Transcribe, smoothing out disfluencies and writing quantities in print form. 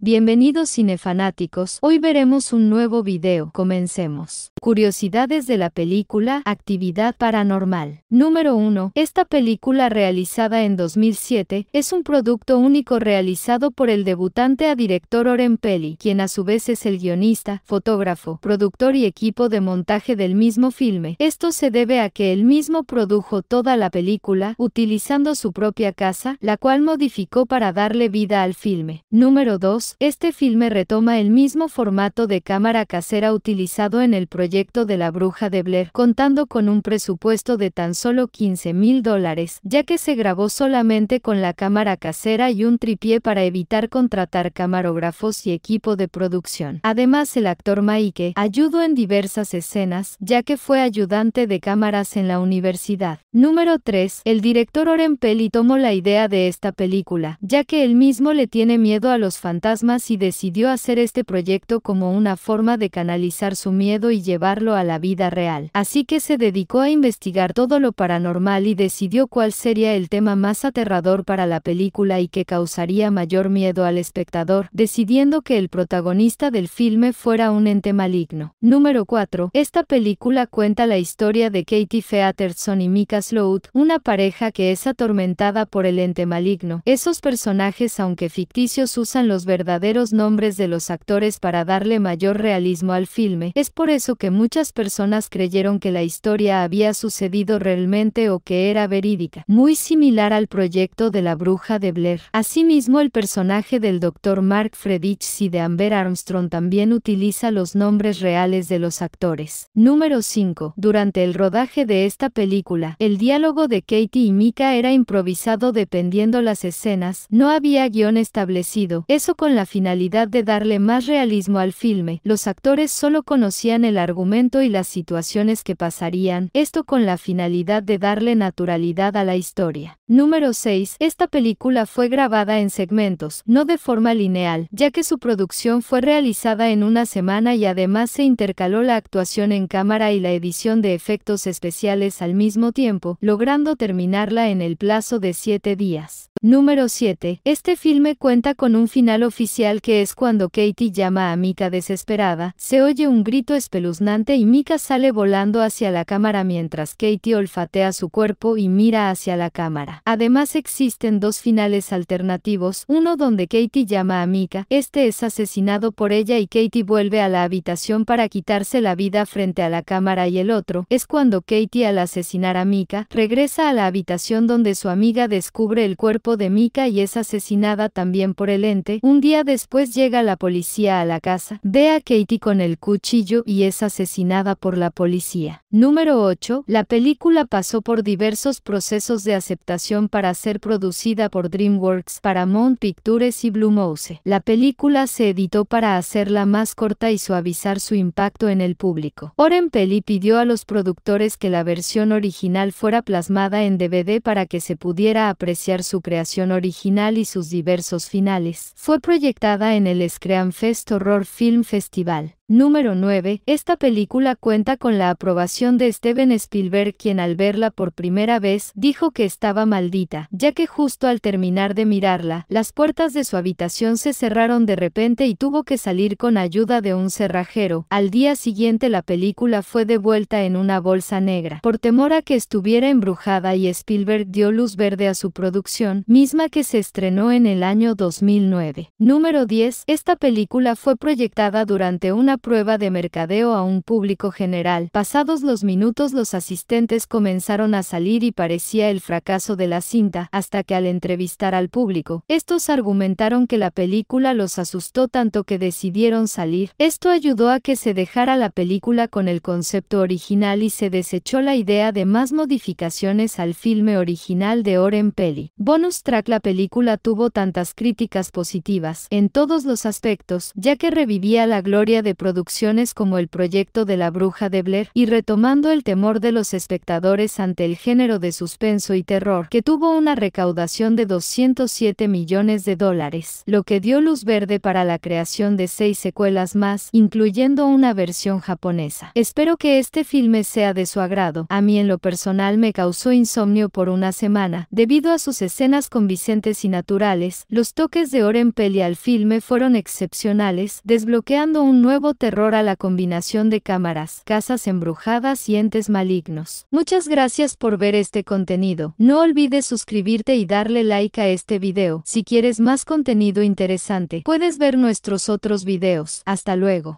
Bienvenidos cinefanáticos, hoy veremos un nuevo video, comencemos. Curiosidades de la película Actividad Paranormal. Número 1. Esta película realizada en 2007 es un producto único realizado por el debutante a director Oren Peli, quien a su vez es el guionista, fotógrafo, productor y equipo de montaje del mismo filme. Esto se debe a que él mismo produjo toda la película utilizando su propia casa, la cual modificó para darle vida al filme. Número 2. Este filme retoma el mismo formato de cámara casera utilizado en el proyecto de La Bruja de Blair, contando con un presupuesto de tan solo $15,000, ya que se grabó solamente con la cámara casera y un tripié para evitar contratar camarógrafos y equipo de producción. Además, el actor Mike ayudó en diversas escenas, ya que fue ayudante de cámaras en la universidad. Número 3. El director Oren Peli tomó la idea de esta película, ya que él mismo le tiene miedo a los fantasmas y decidió hacer este proyecto como una forma de canalizar su miedo y llevarlo a la vida real. Así que se dedicó a investigar todo lo paranormal y decidió cuál sería el tema más aterrador para la película y que causaría mayor miedo al espectador, decidiendo que el protagonista del filme fuera un ente maligno. Número 4. Esta película cuenta la historia de Katie Featherston y Micah Sloat, una pareja que es atormentada por el ente maligno. Esos personajes, aunque ficticios, usan los verdaderos nombres de los actores para darle mayor realismo al filme. Es por eso que muchas personas creyeron que la historia había sucedido realmente o que era verídica, muy similar al proyecto de La Bruja de Blair. Asimismo, el personaje del Dr. Mark Fredrichs y de Amber Armstrong también utiliza los nombres reales de los actores. Número 5. Durante el rodaje de esta película, el diálogo de Katie y Micah era improvisado dependiendo las escenas, no había guión establecido, eso con la finalidad de darle más realismo al filme. Los actores solo conocían el argumento y las situaciones que pasarían, esto con la finalidad de darle naturalidad a la historia. Número 6. Esta película fue grabada en segmentos, no de forma lineal, ya que su producción fue realizada en una semana y además se intercaló la actuación en cámara y la edición de efectos especiales al mismo tiempo, logrando terminarla en el plazo de 7 días. Número 7. Este filme cuenta con un final oficial que es cuando Katie llama a Micah desesperada, se oye un grito espeluznante y Micah sale volando hacia la cámara mientras Katie olfatea su cuerpo y mira hacia la cámara. Además existen dos finales alternativos, uno donde Katie llama a Micah, este es asesinado por ella y Katie vuelve a la habitación para quitarse la vida frente a la cámara, y el otro es cuando Katie, al asesinar a Micah, regresa a la habitación donde su amiga descubre el cuerpo de Micah y es asesinada también por el ente. Un día después llega la policía a la casa, ve a Katie con el cuchillo y es asesinada por la policía. Número 8. La película pasó por diversos procesos de aceptación para ser producida por DreamWorks, Paramount Pictures y Blue Mouse. La película se editó para hacerla más corta y suavizar su impacto en el público. Oren Peli pidió a los productores que la versión original fuera plasmada en DVD para que se pudiera apreciar su creación original y sus diversos finales. Fue proyectada en el Screamfest Horror Film Festival. Número 9. Esta película cuenta con la aprobación de Steven Spielberg, quien al verla por primera vez dijo que estaba maldita, ya que justo al terminar de mirarla, las puertas de su habitación se cerraron de repente y tuvo que salir con ayuda de un cerrajero. Al día siguiente la película fue devuelta en una bolsa negra, por temor a que estuviera embrujada, y Spielberg dio luz verde a su producción, misma que se estrenó en el año 2009. Número 10. Esta película fue proyectada durante una prueba de mercadeo a un público general. Pasados los minutos los asistentes comenzaron a salir y parecía el fracaso de la cinta, hasta que al entrevistar al público, estos argumentaron que la película los asustó tanto que decidieron salir. Esto ayudó a que se dejara la película con el concepto original y se desechó la idea de más modificaciones al filme original de Oren Peli. Bonus track. La película tuvo tantas críticas positivas en todos los aspectos, ya que revivía la gloria de producciones como el proyecto de la Bruja de Blair y retomando el temor de los espectadores ante el género de suspenso y terror, que tuvo una recaudación de 207 millones de dólares, lo que dio luz verde para la creación de 6 secuelas más, incluyendo una versión japonesa. Espero que este filme sea de su agrado. A mí en lo personal me causó insomnio por una semana, debido a sus escenas convincentes y naturales. Los toques de Oren Peli al filme fueron excepcionales, desbloqueando un nuevo terror a la combinación de cámaras, casas embrujadas y entes malignos. Muchas gracias por ver este contenido. No olvides suscribirte y darle like a este video. Si quieres más contenido interesante, puedes ver nuestros otros videos. Hasta luego.